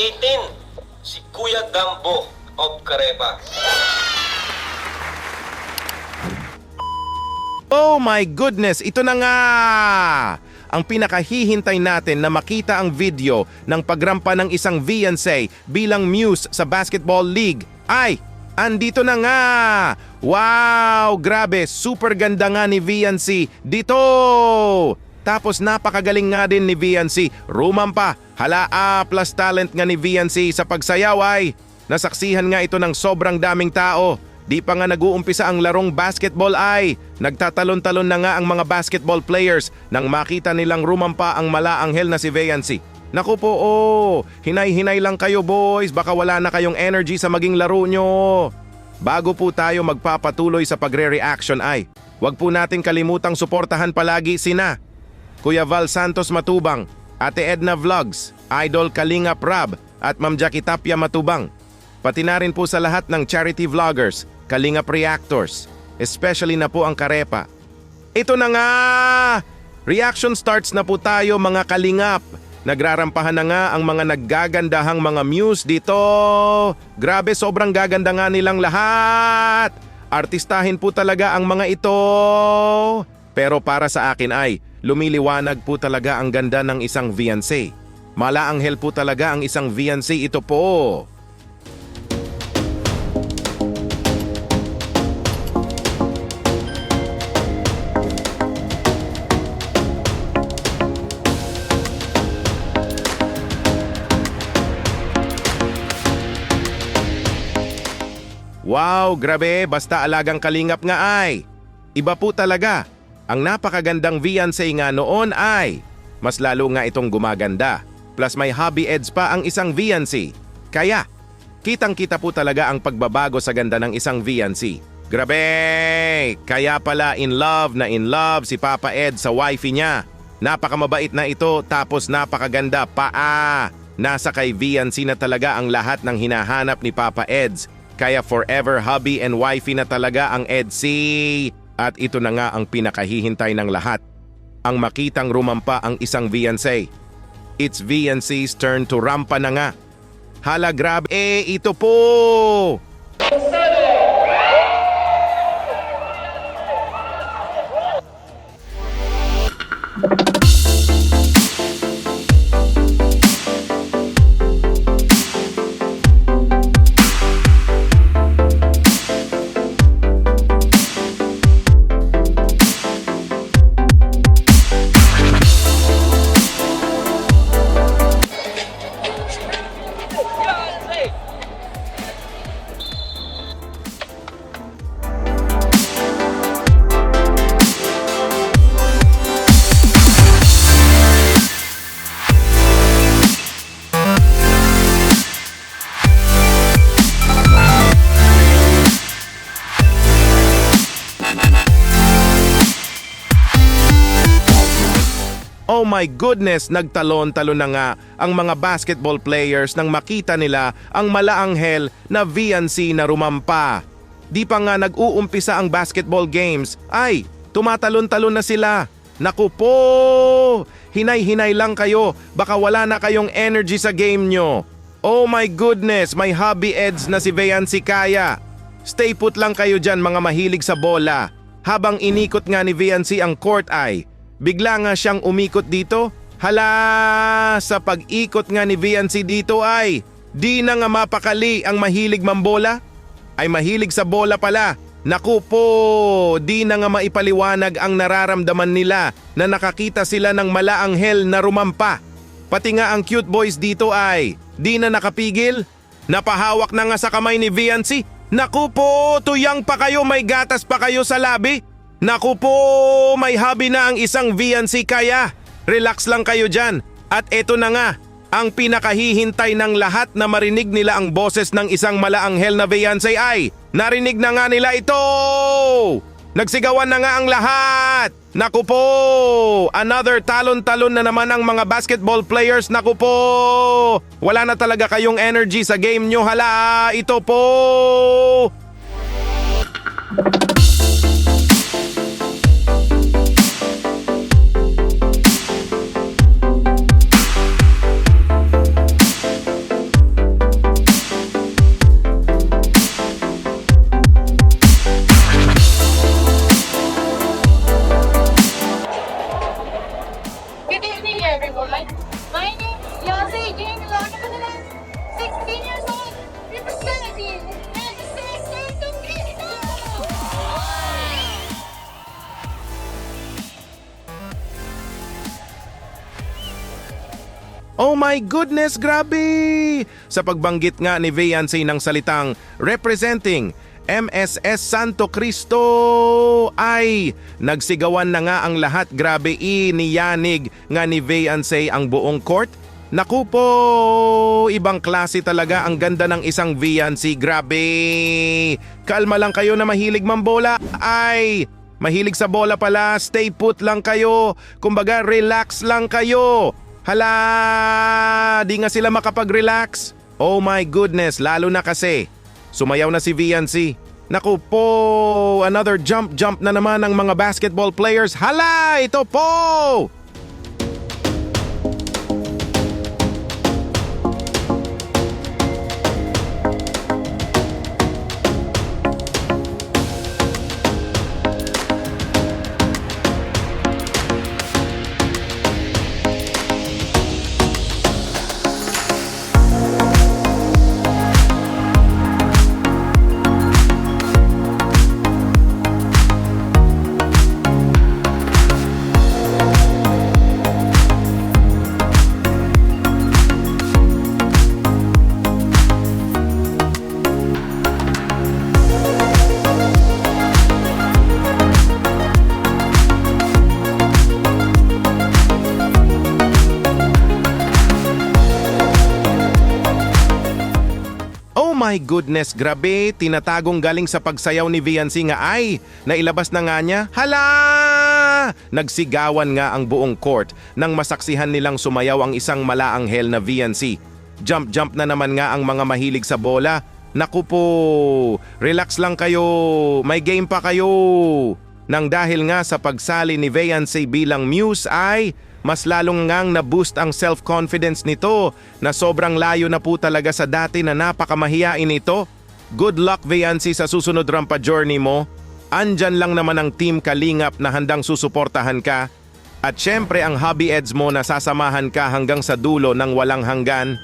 18, si Kuya Gambo of Carepa. Oh my goodness, ito na nga! Ang pinakahihintay natin na makita ang video ng pagrampa ng isang Viancy bilang muse sa basketball league ay andito na nga! Wow! Grabe! Super ganda nga ni Viancy dito! Tapos napakagaling nga din ni Viancy. Rumampa! Hala plus talent nga ni Viancy sa pagsayaw ay nasaksihan nga ito ng sobrang daming tao. Di pa nga nag-uumpisa ang larong basketball ay nagtatalon-talon na nga ang mga basketball players nang makita nilang rumampa ang malaanghel na si Viancy. Naku po, hinay-hinay lang kayo boys, baka wala na kayong energy sa maging laro nyo. Bago po tayo magpapatuloy sa pagre-reaction ay, wag po natin kalimutang suportahan palagi sina Kuya Val Santos Matubang, Ate Edna Vlogs, Idol Kalingap Rab at Ma'am Jackie Tapia Matubang. Pati na rin po sa lahat ng charity vloggers, Kalingap Reactors, especially na po ang Carepa. Ito na nga! Reaction starts na po tayo mga Kalingap. Nagrarampahan na nga ang mga naggagandahang mga muse dito. Grabe, sobrang gaganda nga nilang lahat. Artistahin po talaga ang mga ito. Pero para sa akin ay, lumiliwanag po talaga ang ganda ng isang Viancy. Malaanghel po talaga ang isang Viancy ito po. Wow, grabe, basta alagang Kalingap nga ay. Iba po talaga. Ang napakagandang Viancy nga noon ay mas lalo nga itong gumaganda. Plus may hobby eds pa ang isang Viancy. Kaya, kitang-kita po talaga ang pagbabago sa ganda ng isang Viancy. Grabe! Kaya pala in love si Papa Ed sa wifey niya. Napakamabait na ito tapos napakaganda pa. Nasa kay Viancy na talaga ang lahat ng hinahanap ni Papa Eds. Kaya forever hubby and wifey na talaga ang Edsy. At ito na nga ang pinakahihintay ng lahat. Ang makitang rumampa ang isang Viancy. It's Viancy's turn to rampa na nga. Hala grabe, ito po! Oh my goodness, nagtalon-talon na nga ang mga basketball players nang makita nila ang malaanghel na Viancy na rumampa. Di pa nga nag-uumpisa ang basketball games, ay tumatalon-talon na sila. Naku po! Hinay-hinay lang kayo, baka wala na kayong energy sa game nyo. Oh my goodness, may hobby eds na si Viancy kaya. Stay put lang kayo dyan mga mahilig sa bola. Habang inikot nga ni Viancy ang court ay, bigla nga siyang umikot dito. Hala, sa pag-ikot nga ni Viancy dito ay, di na nga mapakali ang mahilig mambola. Ay mahilig sa bola pala. Naku po, di na nga maipaliwanag ang nararamdaman nila na nakakita sila ng malaanghel na rumampa. Pati nga ang cute boys dito ay, di na nakapigil. Napahawak na nga sa kamay ni Viancy. Naku po, tuyang pa kayo, may gatas pa kayo sa labi. Naku po, may hobby na ang isang Viancy kaya. Relax lang kayo dyan. At eto na nga, ang pinakahihintay ng lahat na marinig nila ang boses ng isang malaanghel na Viancy ay, narinig na nga nila ito! Nagsigawan na nga ang lahat! Naku po, another talon-talon na naman ang mga basketball players. Naku po, wala na talaga kayong energy sa game nyo. Hala, ito po! Oh my goodness, grabe! Sa pagbanggit nga ni Viancy ng salitang representing MSS Santo Cristo ay nagsigawan na nga ang lahat. Grabe, iniyanig nga ni Viancy ang buong court. Naku po, ibang klase talaga, ang ganda ng isang Viancy. Grabe! Kalma lang kayo na mahilig mambola. Ay, mahilig sa bola pala, stay put lang kayo. Kumbaga, relax lang kayo. Hala, di nga sila makapag-relax. Oh my goodness, lalo na kasi sumayaw na si Viancy. Naku po, another jump na naman ng mga basketball players. Hala, ito po! Oh my goodness, grabe, tinatagong galing sa pagsayaw ni Viancy nga ay nailabas na nga niya. Hala! Nagsigawan nga ang buong court nang masaksihan nilang sumayaw ang isang malaanghel na Viancy. Jump na naman nga ang mga mahilig sa bola. Naku po, relax lang kayo, may game pa kayo. Nang dahil nga sa pagsali ni Viancy bilang muse ay mas lalong ngang na-boost ang self-confidence nito na sobrang layo na po talaga sa dati na napakamahiyain ito. Good luck Viancy sa susunod rampa journey mo. Andyan lang naman ang Team Kalingap na handang susuportahan ka. At syempre ang hobby eds mo na sasamahan ka hanggang sa dulo ng walang hanggan.